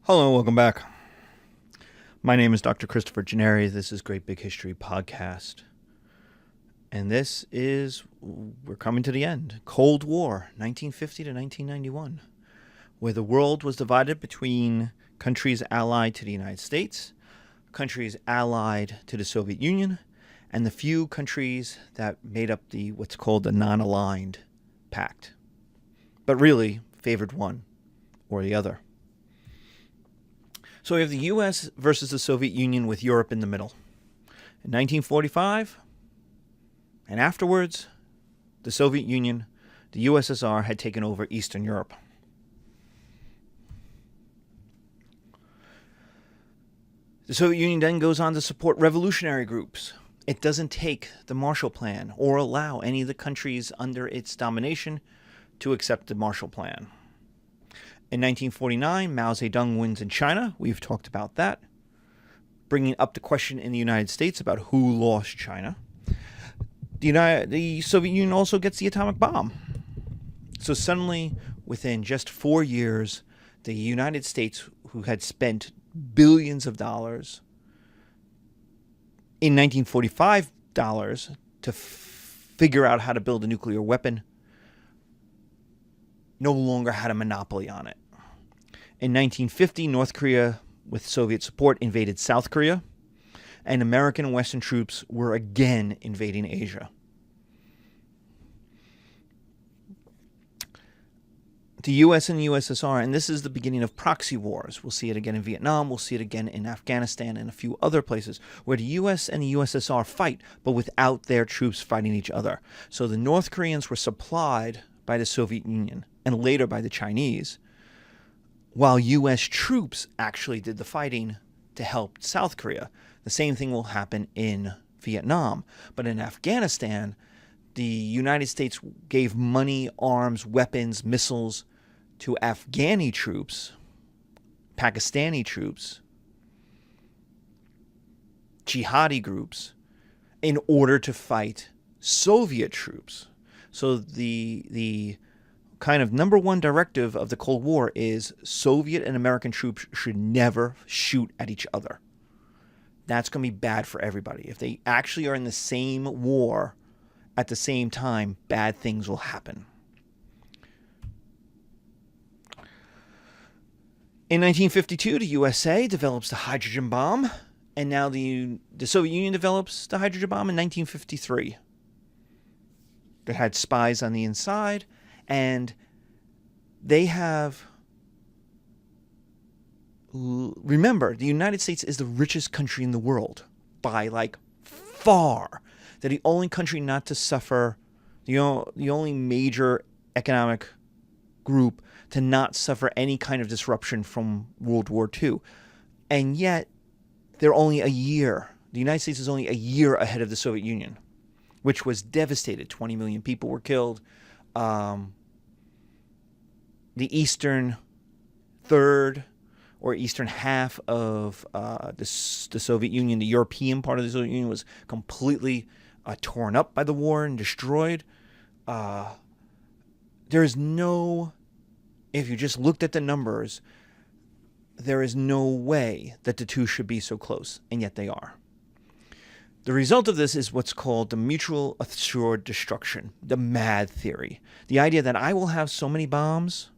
Hello, welcome back. My name is Dr. Christopher Gennari. This is Great Big History Podcast. And we're coming to the end. Cold War, 1950 to 1991, where the world was divided between countries allied to the United States, countries allied to the Soviet Union, and the few countries that made up what's called the non-aligned pact, but really favored one or the other. So we have the U.S. versus the Soviet Union with Europe in the middle. In 1945, and afterwards, the Soviet Union, the USSR, had taken over Eastern Europe. The Soviet Union then goes on to support revolutionary groups. It doesn't take the Marshall Plan or allow any of the countries under its domination to accept the Marshall Plan. In 1949, Mao Zedong wins in China. We've talked about that. Bringing up the question in the United States about who lost China. The Soviet Union also gets the atomic bomb. So suddenly, within just 4 years, the United States, who had spent billions of dollars in 1945 to figure out how to build a nuclear weapon, no longer had a monopoly on it. In 1950, North Korea, with Soviet support, invaded South Korea, and American and Western troops were again invading Asia. The U.S. and the USSR, and this is the beginning of proxy wars. We'll see it again in Vietnam, we'll see it again in Afghanistan and a few other places, where the U.S. and the USSR fight, but without their troops fighting each other. So the North Koreans were supplied by the Soviet Union, and later by the Chinese, while U.S. troops actually did the fighting to help South Korea. The same thing will happen in Vietnam. But in Afghanistan, the United States gave money, arms, weapons, missiles to Afghani troops, Pakistani troops, jihadi groups, in order to fight Soviet troops. So the kind of number one directive of the Cold War is Soviet and American troops should never shoot at each other. That's going to be bad for everybody. If they actually are in the same war at the same time, bad things will happen. In 1952, the USA develops the hydrogen bomb, and now the Soviet Union develops the hydrogen bomb in 1953. They had spies on the inside, and they have... Remember, the United States is the richest country in the world by, far. They're the only country not to suffer, the only major economic group to not suffer any kind of disruption from World War II. And yet, they're only a year. The United States is only a year ahead of the Soviet Union, which was devastated. 20 million people were killed. The eastern third or eastern half of the Soviet Union, the European part of the Soviet Union, was completely torn up by the war and destroyed. There is no, if you just looked at the numbers, there is no way that the two should be so close, and yet they are. The result of this is what's called the mutual assured destruction, the MAD theory. The idea that I will have so many bombs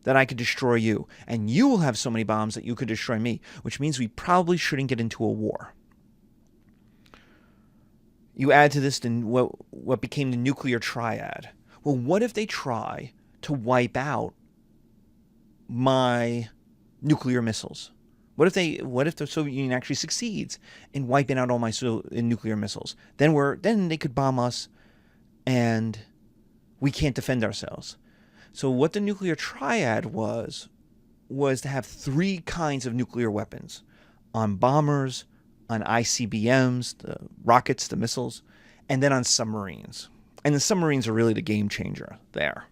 that I could destroy you, and you will have so many bombs that you could destroy me, which means we probably shouldn't get into a war. You add to this what became the nuclear triad. Well, what if they try to wipe out my nuclear missiles? What if the Soviet Union actually succeeds in wiping out all my nuclear missiles? Then they could bomb us, and we can't defend ourselves. So what the nuclear triad was to have three kinds of nuclear weapons: on bombers, on ICBMs, the rockets, the missiles, and then on submarines. And the submarines are really the game changer there.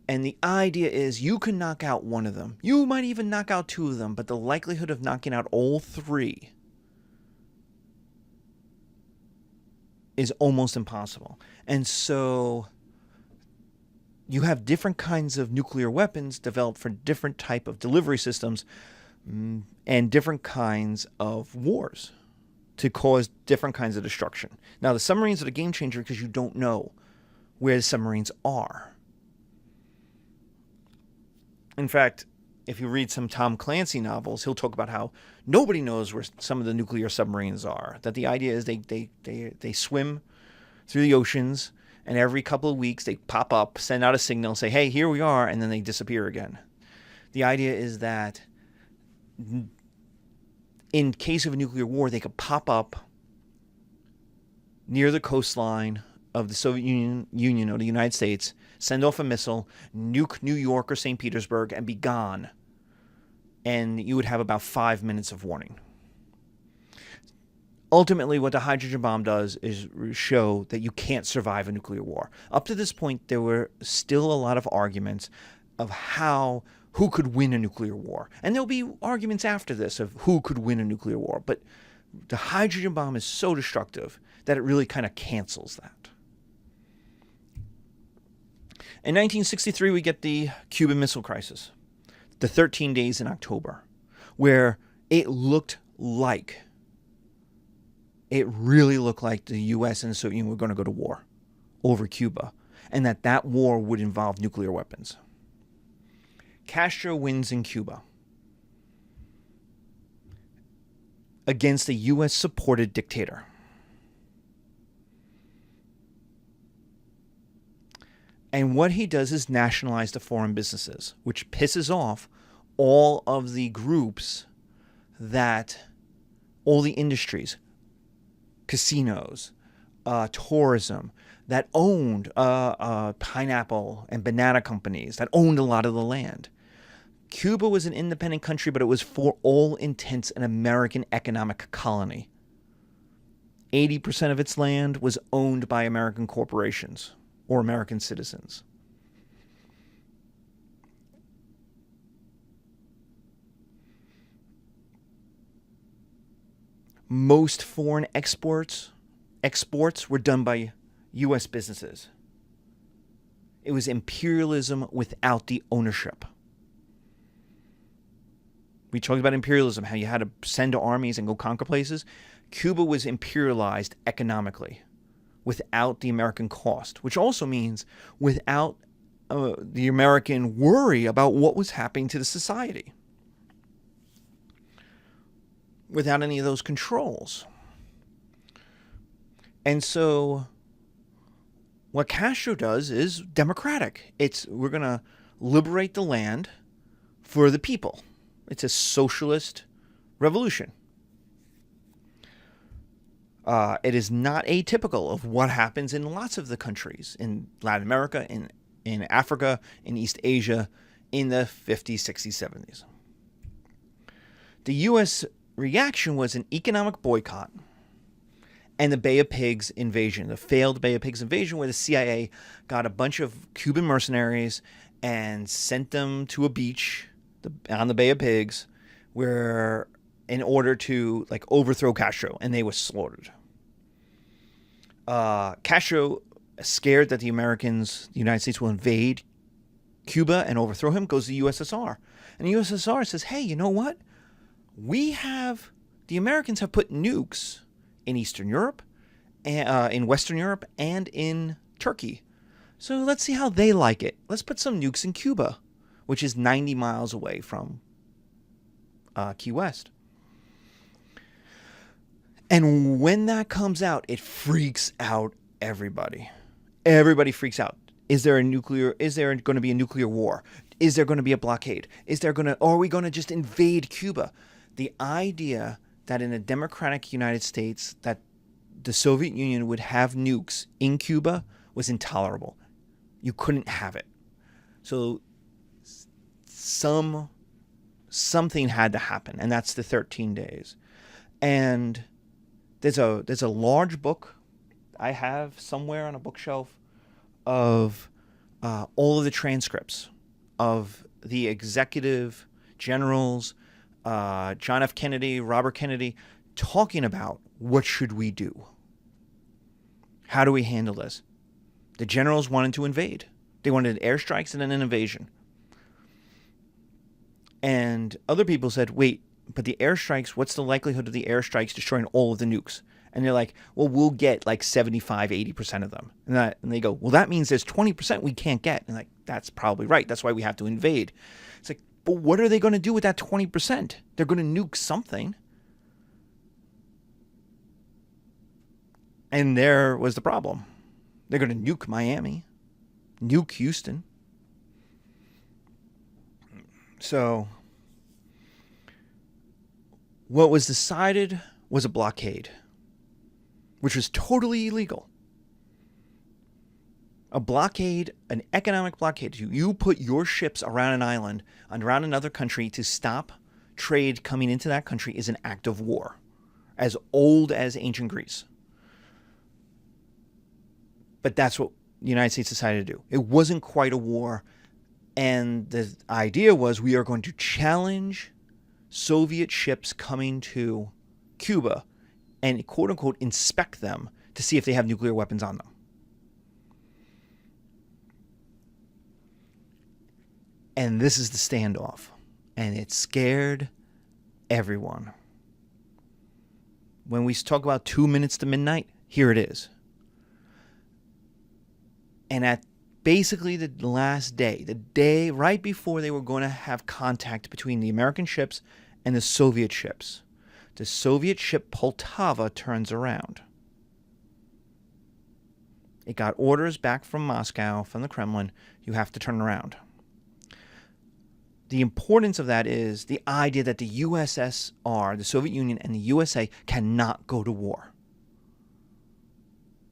And the idea is you can knock out one of them. You might even knock out two of them, but the likelihood of knocking out all three is almost impossible. And so you have different kinds of nuclear weapons developed for different type of delivery systems, and different kinds of wars to cause different kinds of destruction. Now, the submarines are the game changer because you don't know where the submarines are. In fact, if you read some Tom Clancy novels, he'll talk about how nobody knows where some of the nuclear submarines are. That the idea is they swim through the oceans, and every couple of weeks they pop up, send out a signal, say, hey, here we are, and then they disappear again. The idea is that in case of a nuclear war, they could pop up near the coastline of the Soviet Union or the United States, send off a missile, nuke New York or St. Petersburg, and be gone. And you would have about 5 minutes of warning. Ultimately, what the hydrogen bomb does is show that you can't survive a nuclear war. Up to this point, there were still a lot of arguments of who could win a nuclear war. And there'll be arguments after this of who could win a nuclear war. But the hydrogen bomb is so destructive that it really kind of cancels that. In 1963, we get the Cuban Missile Crisis, the 13 days in October, where it really looked like the U.S. and the Soviet Union were going to go to war over Cuba, and that war would involve nuclear weapons. Castro wins in Cuba against a U.S.-supported dictator. And what he does is nationalize the foreign businesses, which pisses off all of the groups all the industries, casinos, tourism, that owned pineapple and banana companies, that owned a lot of the land. Cuba was an independent country, but it was for all intents an American economic colony. 80% of its land was owned by American corporations or American citizens. Most foreign exports were done by U.S. businesses. It was imperialism without the ownership. We talked about imperialism, how you had to send armies and go conquer places. Cuba was imperialized economically without the American cost, which also means without the American worry about what was happening to the society. Without any of those controls. And so what Castro does is democratic. We're going to liberate the land for the people. It's a socialist revolution. It is not atypical of what happens in lots of the countries in Latin America, in Africa, in East Asia, in the 50s, 60s, 70s. The U.S. reaction was an economic boycott and the Bay of Pigs invasion, the failed Bay of Pigs invasion, where the CIA got a bunch of Cuban mercenaries and sent them to a beach on the Bay of Pigs, where in order to overthrow Castro, and they were slaughtered. Castro, scared that the United States will invade Cuba and overthrow him, goes to the USSR. And the USSR says, hey, you know what? The Americans have put nukes in Eastern Europe, in Western Europe, and in Turkey. So let's see how they like it. Let's put some nukes in Cuba, which is 90 miles away from Key West. And when that comes out, it freaks out everybody. Everybody freaks out. Is there going to be a nuclear war? Is there going to be a blockade? Are we going to just invade Cuba? The idea that in a democratic United States that the Soviet Union would have nukes in Cuba was intolerable. You couldn't have it. So something had to happen, and that's the 13 days. And there's a large book I have somewhere on a bookshelf of all of the transcripts of the executive generals, John F. Kennedy, Robert Kennedy, talking about what should we do? How do we handle this? The generals wanted to invade. They wanted airstrikes and then an invasion. And other people said, wait, but the airstrikes, what's the likelihood of the airstrikes destroying all of the nukes? And they're like, well, we'll get like 75, 80% of them. And they go, well, that means there's 20% we can't get. And like, that's probably right. That's why we have to invade. It's like, but what are they going to do with that 20%? They're going to nuke something. And there was the problem. They're going to nuke Miami, nuke Houston. So what was decided was a blockade, which was totally illegal. A blockade, an economic blockade. You put your ships around an island, around another country to stop trade coming into that country is an act of war, as old as ancient Greece. But that's what the United States decided to do. It wasn't quite a war. And the idea was we are going to challenge Soviet ships coming to Cuba and quote unquote inspect them to see if they have nuclear weapons on them. And this is the standoff. And it scared everyone. When we talk about 2 minutes to midnight, here it is. And at basically the last day, the day right before they were going to have contact between the American ships and the Soviet ships, the Soviet ship Poltava turns around. It got orders back from Moscow, from the Kremlin, you have to turn around. The importance of that is the idea that the USSR, the Soviet Union, and the USA cannot go to war.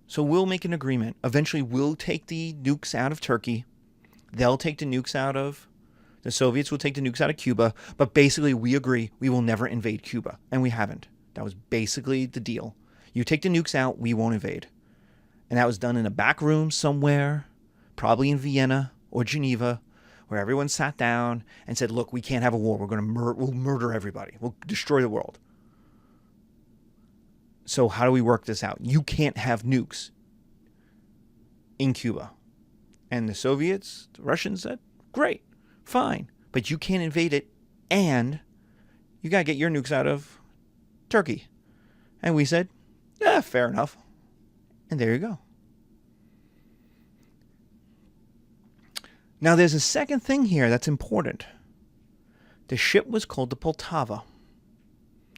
So we'll make an agreement. Eventually, we'll take the nukes out of Turkey. They'll take the nukes out of... The Soviets will take the nukes out of Cuba. But basically, we agree we will never invade Cuba. And we haven't. That was basically the deal. You take the nukes out, we won't invade. And that was done in a back room somewhere, probably in Vienna or Geneva, where everyone sat down and said, look, we can't have a war. We'll murder everybody. We'll destroy the world. So how do we work this out? You can't have nukes in Cuba. And the Soviets, the Russians said, great, fine. But you can't invade it, and you got to get your nukes out of Turkey. And we said, yeah, fair enough. And there you go. Now, there's a second thing here that's important. The ship was called the Poltava.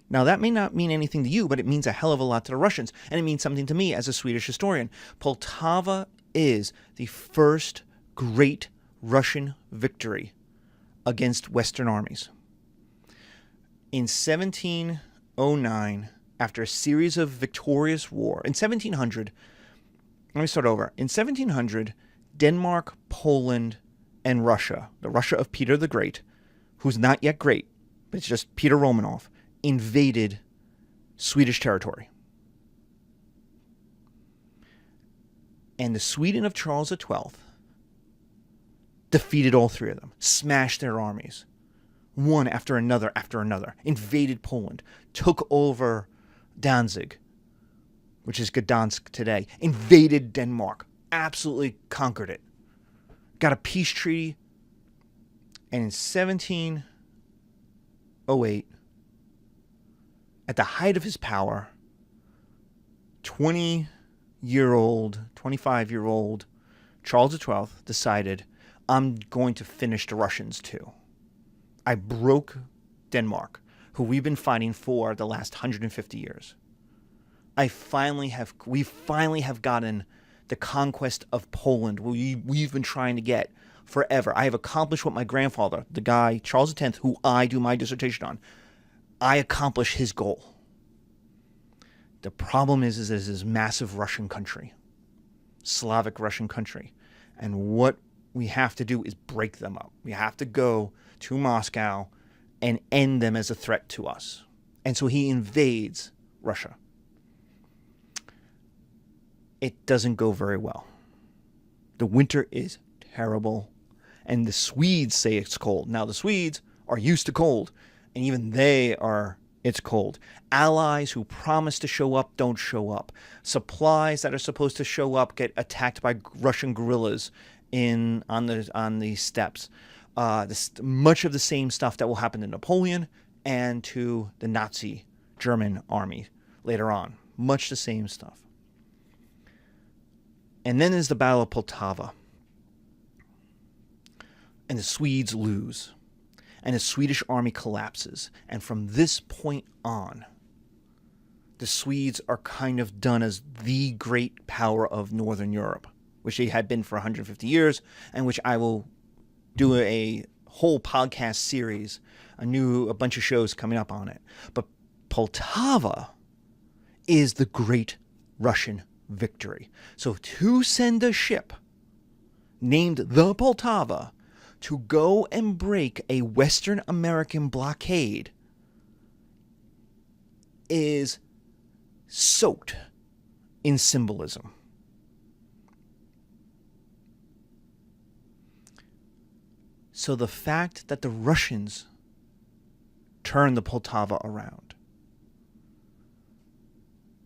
Now, that may not mean anything to you, but it means a hell of a lot to the Russians, and it means something to me as a Swedish historian. Poltava is the first great Russian victory against Western armies. In 1709, after a series of victorious war, in 1700, let me start over. In 1700, Denmark, Poland, and Russia, the Russia of Peter the Great, who's not yet great, but it's just Peter Romanov, invaded Swedish territory. And the Sweden of Charles XII defeated all three of them, smashed their armies, one after another, invaded Poland, took over Danzig, which is Gdansk today, invaded Denmark, absolutely conquered it, got a peace treaty, and in 1708, at the height of his power, 25-year-old Charles XII decided, I'm going to finish the Russians too. I broke Denmark, who we've been fighting for the last 150 years. We finally have gotten the conquest of Poland, we've been trying to get forever. I have accomplished what my grandfather, the guy, Charles X, who I do my dissertation on, I accomplish his goal. The problem is there's this massive Russian country, Slavic Russian country. And what we have to do is break them up. We have to go to Moscow and end them as a threat to us. And so he invades Russia. It doesn't go very well. The winter is terrible. And the Swedes say it's cold. Now, the Swedes are used to cold. And even it's cold. Allies who promise to show up don't show up. Supplies that are supposed to show up get attacked by Russian guerrillas on the steppes. Much of the same stuff that will happen to Napoleon and to the Nazi German army later on. Much the same stuff. And then there's the Battle of Poltava. And the Swedes lose. And the Swedish army collapses. And from this point on, the Swedes are kind of done as the great power of Northern Europe, which they had been for 150 years, and which I will do a whole podcast series, a bunch of shows coming up on it. But Poltava is the great Russian victory. So to send a ship named the Poltava to go and break a Western American blockade is soaked in symbolism. So the fact that the Russians turned the Poltava around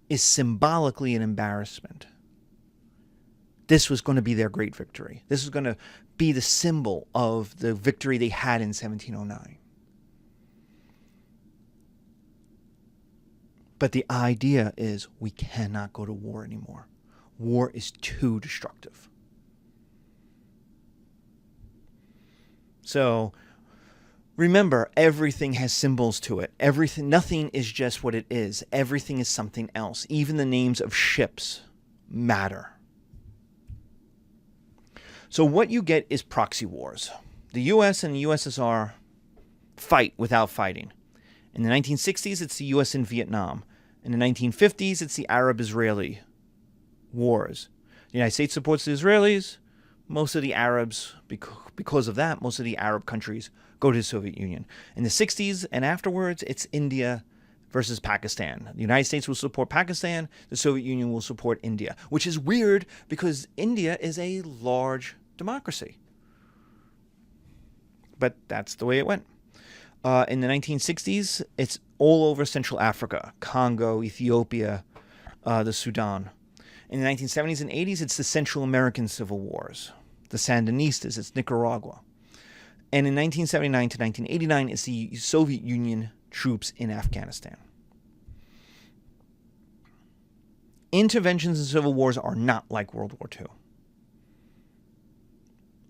is symbolically an embarrassment. This was going to be their great victory. This was going to be the symbol of the victory they had in 1709. But the idea is we cannot go to war anymore. War is too destructive. So remember, everything has symbols to it. Nothing is just what it is. Everything is something else. Even the names of ships matter. So what you get is proxy wars. The US and the USSR fight without fighting. In the 1960s, it's the US and Vietnam. In the 1950s, it's the Arab-Israeli wars. The United States supports the Israelis. Most of the Arabs, because of that, most of the Arab countries go to the Soviet Union. In the 60s and afterwards, it's India versus Pakistan. The United States will support Pakistan. The Soviet Union will support India, which is weird because India is a large democracy. But that's the way it went. In the 1960s, it's all over Central Africa, Congo, Ethiopia, the Sudan. In the 1970s and 80s, it's the Central American civil wars, the Sandinistas, it's Nicaragua. And in 1979 to 1989, it's the Soviet Union troops in Afghanistan. Interventions in civil wars are not like World War II.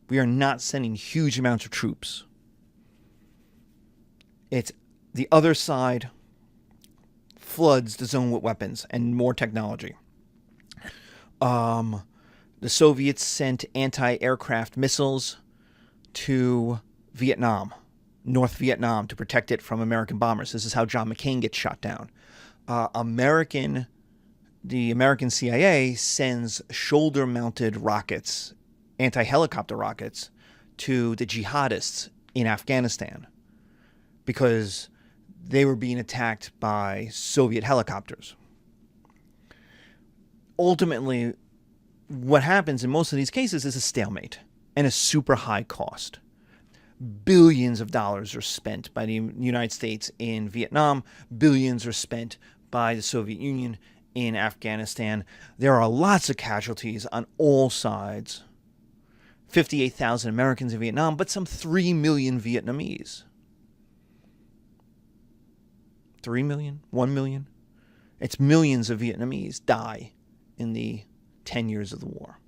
We are not sending huge amounts of troops. It's the other side floods the zone with weapons and more technology. The Soviets sent anti-aircraft missiles to Vietnam, North Vietnam, to protect it from American bombers. This is how John McCain gets shot down. The American CIA sends shoulder-mounted rockets, anti-helicopter rockets, to the jihadists in Afghanistan because they were being attacked by Soviet helicopters. Ultimately, what happens in most of these cases is a stalemate and a super high cost. Billions of dollars are spent by the United States in Vietnam. Billions are spent by the Soviet Union in Afghanistan. There are lots of casualties on all sides. 58,000 Americans in Vietnam, but some 3 million Vietnamese. 3 million? 1 million? It's millions of Vietnamese die in the 10 years of the war.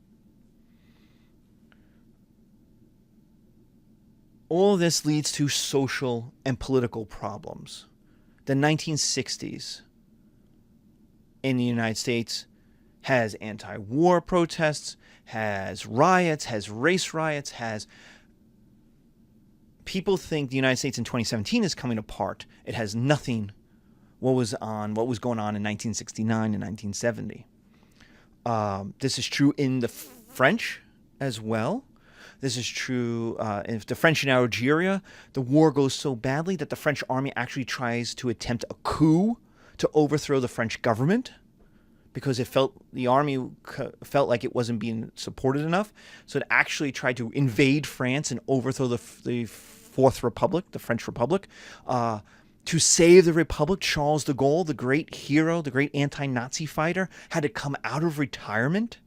All this leads to social and political problems. The 1960s in the United States has anti-war protests, has riots, has race riots, has... People think the United States in 2017 is coming apart. It has nothing what was going on in 1969 and 1970. This is true in the French as well. This is true in the French in Algeria. The war goes so badly that the French army actually tries to attempt a coup to overthrow the French government because the army felt like it wasn't being supported enough. So it actually tried to invade France and overthrow the Fourth Republic, the French Republic. To save the Republic, Charles de Gaulle, the great hero, the great anti-Nazi fighter, had to come out of retirement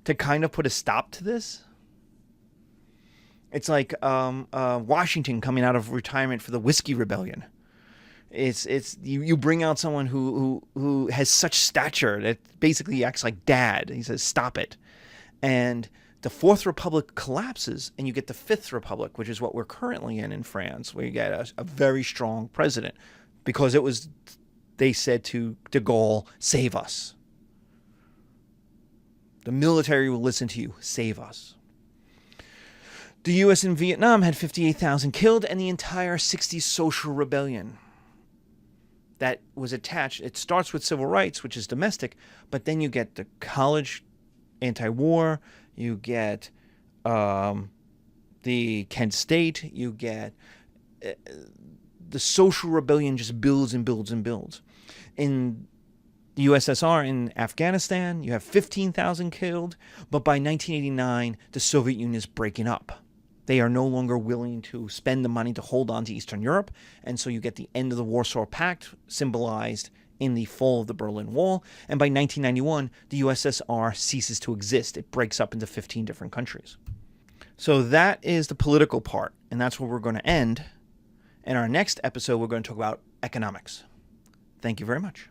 to kind of put a stop to this. It's like Washington coming out of retirement for the Whiskey Rebellion. It's you bring out someone who has such stature that basically acts like dad. He says, "Stop it," and the Fourth Republic collapses, and you get the Fifth Republic, which is what we're currently in France, where you get a very strong president, because it was, they said to de Gaulle, "Save us. The military will listen to you. Save us." The U.S. in Vietnam had 58,000 killed, and the entire 60s social rebellion that was attached. It starts with civil rights, which is domestic, but then you get the college anti-war, you get the Kent State, you get the social rebellion just builds and builds and builds. In the USSR, in Afghanistan, you have 15,000 killed, but by 1989, the Soviet Union is breaking up. They are no longer willing to spend the money to hold on to Eastern Europe, and so you get the end of the Warsaw Pact, symbolized in the fall of the Berlin Wall, and by 1991, the USSR ceases to exist. It breaks up into 15 different countries. So that is the political part, and that's where we're going to end. In our next episode, we're going to talk about economics. Thank you very much.